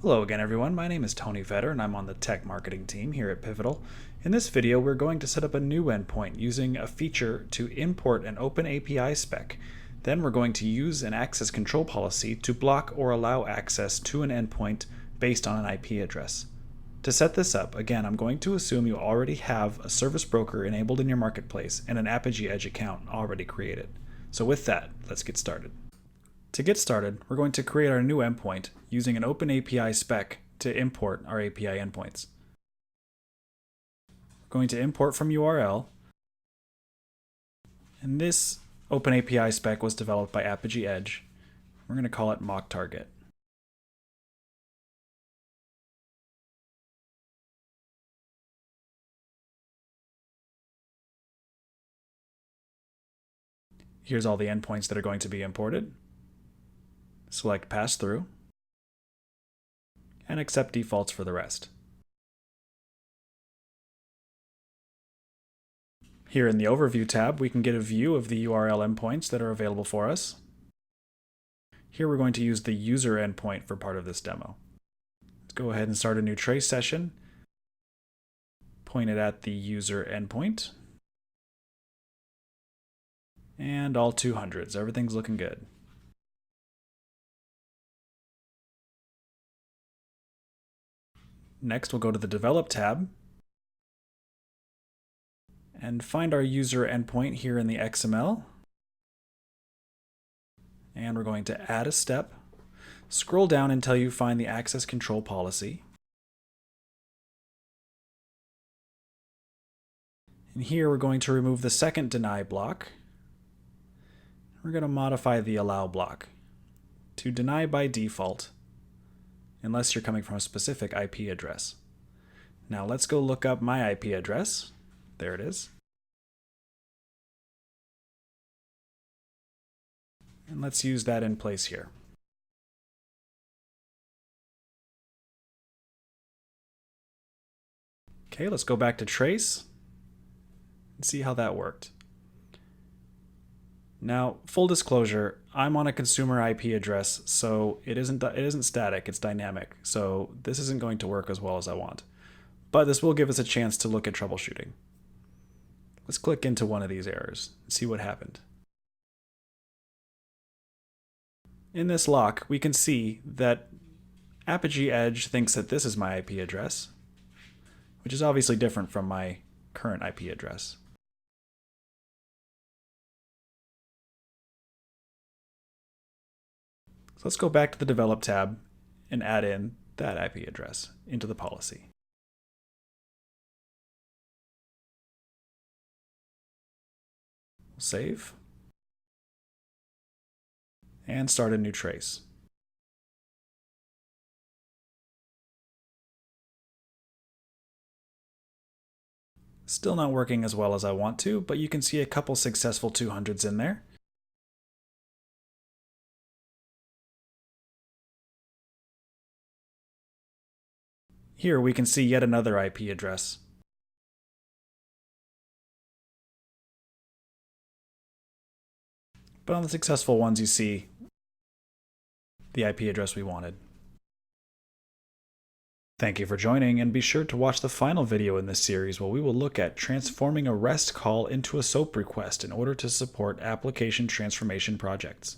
Hello again everyone, my name is Tony Vetter and I'm on the tech marketing team here at Pivotal. In this video we're going to set up a new endpoint using a feature to import an open API spec. Then we're going to use an access control policy to block or allow access to an endpoint based on an IP address. To set this up, again, I'm going to assume you already have a service broker enabled in your marketplace and an Apigee Edge account already created. So with that, let's get started. To get started, we're going to create our new endpoint using an open API spec to import our API endpoints. We're going to import from URL, and this open API spec was developed by Apigee Edge. We're going to call it mock target. Here's all the endpoints that are going to be imported. Select pass through, and accept defaults for the rest. Here in the Overview tab, we can get a view of the URL endpoints that are available for us. Here we're going to use the user endpoint for part of this demo. Let's go ahead and start a new trace session. Point it at the user endpoint. And all 200s, everything's looking good. Next, we'll go to the Develop tab and find our user endpoint here in the XML. And we're going to add a step. Scroll down until you find the access control policy. And here we're going to remove the second deny block. We're going to modify the allow block to deny by default, unless you're coming from a specific IP address. Now let's go look up my IP address. There it is. And let's use that in place here. Okay, let's go back to trace and see how that worked. Now, full disclosure, I'm on a consumer IP address, so it isn't static, it's dynamic. So this isn't going to work as well as I want. But this will give us a chance to look at troubleshooting. Let's click into one of these errors and see what happened. In this lock, we can see that Apigee Edge thinks that this is my IP address, which is obviously different from my current IP address. So let's go back to the Develop tab and add in that IP address into the policy. We'll save and start a new trace. Still not working as well as I want to, but you can see a couple successful 200s in there. Here we can see yet another IP address. But on the successful ones, you see the IP address we wanted. Thank you for joining, and be sure to watch the final video in this series where we will look at transforming a REST call into a SOAP request in order to support application transformation projects.